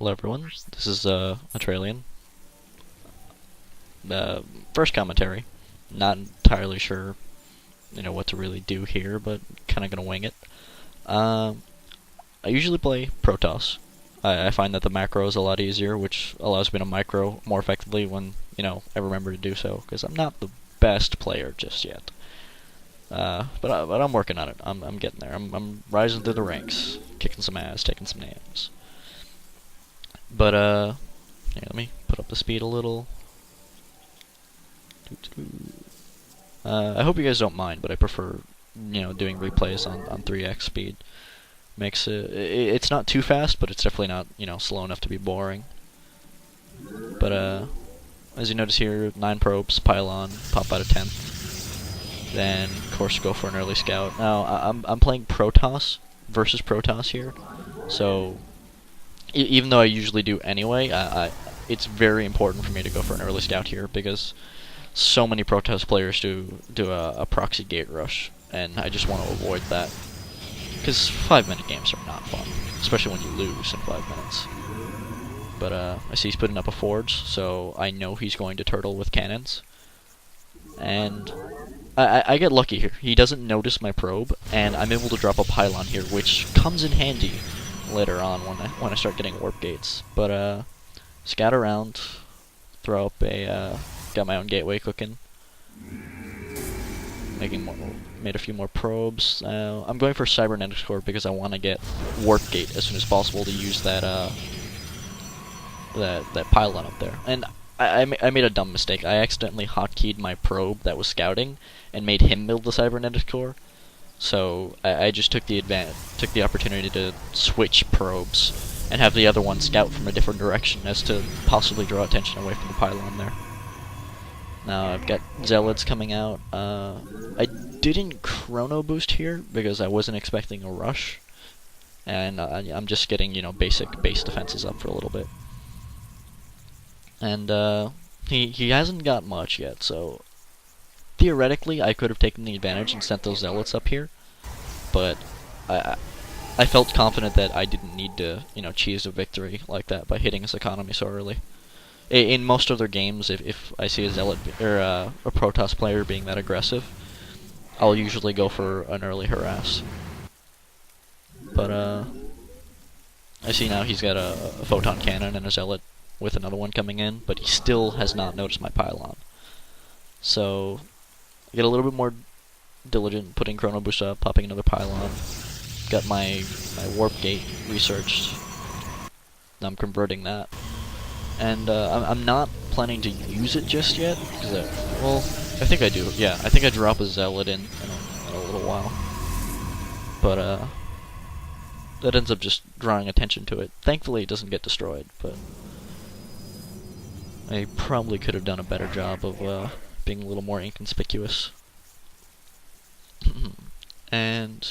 Hello everyone, this is Australian. First commentary. Not entirely sure, what to really do here, but kind of gonna wing it. I usually play Protoss. I find that the macro is a lot easier, which allows me to micro more effectively when, I remember to do so, because I'm not the best player just yet. But I'm working on it. I'm getting there. I'm rising through the ranks, kicking some ass, taking some names. But here, let me put up the speed a little. I hope you guys don't mind, but I prefer, doing replays on 3x speed. Makes it's not too fast, but it's definitely not, slow enough to be boring. But as you notice here, 9 probes, pylon, pop out of 10th. Then, of course, go for an early scout. Now, I'm playing Protoss versus Protoss here, so even though I usually do anyway, it's very important for me to go for an early scout here because so many Protoss players do a proxy gate rush, and I just want to avoid that. Because 5-minute games are not fun, especially when you lose in 5 minutes. But I see he's putting up a forge, so I know he's going to turtle with cannons. And I get lucky here. He doesn't notice my probe, and I'm able to drop a pylon here, which comes in handy later on when I start getting warp gates. But scout around, throw up a got my own gateway cooking, made a few more probes. I'm going for cybernetics core because I want to get warp gate as soon as possible to use that that pylon up there. And I made a dumb mistake. I accidentally hotkeyed my probe that was scouting and made him build the cybernetics core. So I just took the opportunity to switch probes and have the other one scout from a different direction as to possibly draw attention away from the pylon there. Now I've got zealots coming out. I didn't chrono boost here because I wasn't expecting a rush, and I'm just getting basic base defenses up for a little bit. And he hasn't got much yet, so theoretically, I could have taken the advantage and sent those zealots up here, but I felt confident that I didn't need to, cheese a victory like that by hitting his economy so early. In most other games, if I see a zealot or a Protoss player being that aggressive, I'll usually go for an early harass. But I see now he's got a photon cannon and a zealot with another one coming in, but he still has not noticed my pylon. So I get a little bit more diligent, putting chrono boost up, popping another pylon. Got my warp gate researched. Now I'm converting that, and I'm not planning to use it just yet because I think I do. Yeah, I think I drop a zealot in a little while, but that ends up just drawing attention to it. Thankfully, it doesn't get destroyed, but I probably could have done a better job of being a little more inconspicuous. And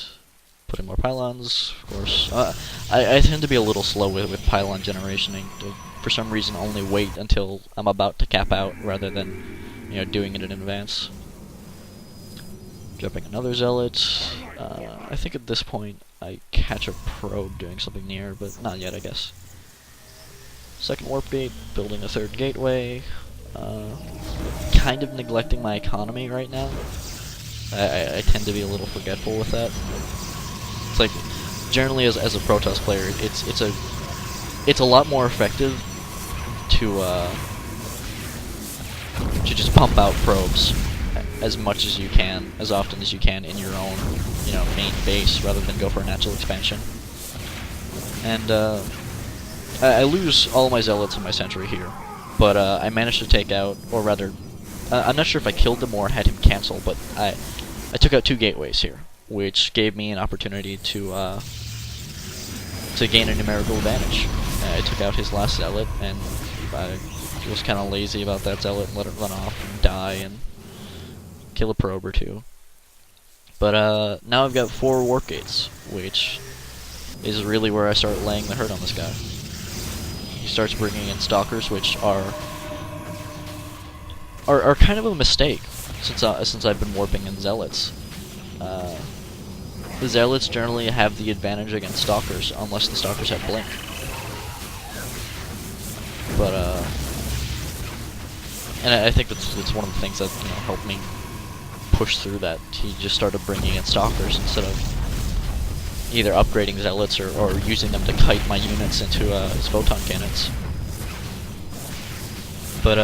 putting more pylons, of course. I tend to be a little slow with pylon generationing. To, for some reason, only wait until I'm about to cap out rather than, doing it in advance. Dropping another zealot. I think at this point I catch a probe doing something near, but not yet, I guess. Second warp gate, building a third gateway. Kind of neglecting my economy right now. I tend to be a little forgetful with that. It's like, generally as a Protoss player, it's a lot more effective to just pump out probes as much as you can, as often as you can in your own, main base, rather than go for a natural expansion. And I lose all my zealots in my sentry here, but I managed to take out, or rather, I'm not sure if I killed him or had him cancel, but I took out 2 gateways here, which gave me an opportunity to gain a numerical advantage. I took out his last zealot, and I was kind of lazy about that zealot and let it run off and die and kill a probe or 2. But now I've got 4 warp gates, which is really where I start laying the hurt on this guy. He starts bringing in stalkers, which are kind of a mistake since I've been warping in zealots. The zealots generally have the advantage against stalkers unless the stalkers have blink. But and I think it's one of the things that helped me push through that. He just started bringing in stalkers instead of either upgrading zealots or using them to kite my units into his photon cannons. But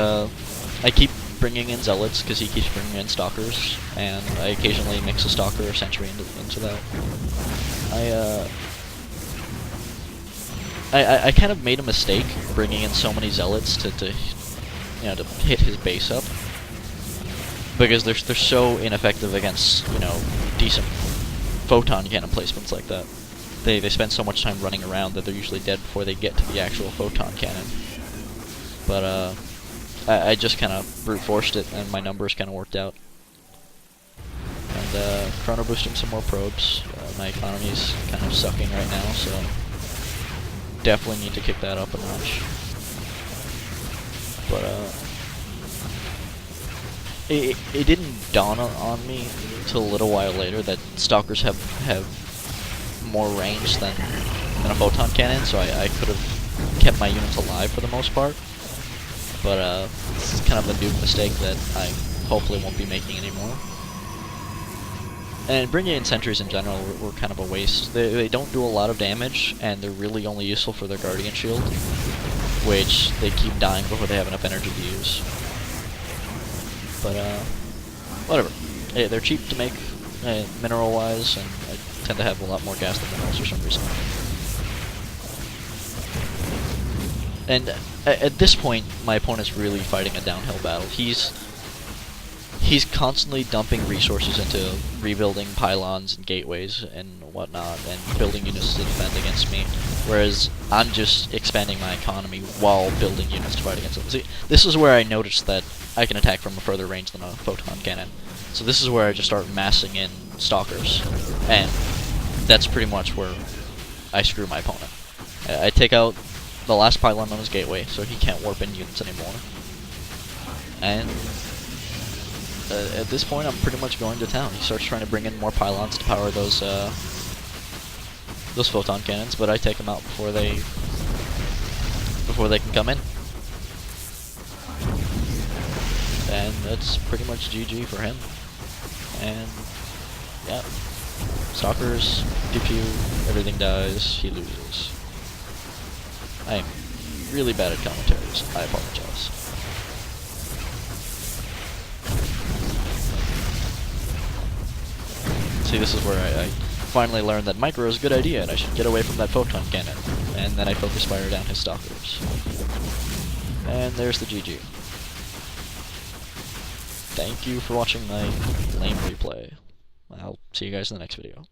I keep bringing in zealots because he keeps bringing in stalkers, and I occasionally mix a stalker or sentry into that. I kind of made a mistake bringing in so many zealots to hit his base up, because they're so ineffective against decent photon cannon placements like that. They spend so much time running around that they're usually dead before they get to the actual photon cannon. But I just kind of brute forced it, and my numbers kind of worked out. And chrono boosting some more probes. My economy's kind of sucking right now, so definitely need to kick that up a notch. But it didn't dawn on me until a little while later that stalkers have more range than a photon cannon, so I could have kept my units alive for the most part. But this is kind of a noob mistake that I hopefully won't be making anymore. And bringing in sentries in general were kind of a waste. They don't do a lot of damage, and they're really only useful for their guardian shield, which they keep dying before they have enough energy to use. But whatever. They're cheap to make mineral-wise, and I tend to have a lot more gas than minerals for some reason. And at this point, my opponent's really fighting a downhill battle. He's constantly dumping resources into rebuilding pylons and gateways and whatnot, and building units to defend against me, whereas I'm just expanding my economy while building units to fight against them. See, this is where I noticed that I can attack from a further range than a photon cannon. So this is where I just start massing in stalkers, and that's pretty much where I screw my opponent. I take out the last pylon on his gateway, so he can't warp in units anymore. And at this point, I'm pretty much going to town. He starts trying to bring in more pylons to power those photon cannons, but I take them out before they can come in. And that's pretty much GG for him. And yeah, stalkers, DPU, everything dies, he loses. I am really bad at commentaries. I apologize. See, this is where I finally learned that micro is a good idea, and I should get away from that photon cannon. And then I focus fire down his stalkers. And there's the GG. Thank you for watching my lame replay. I'll see you guys in the next video.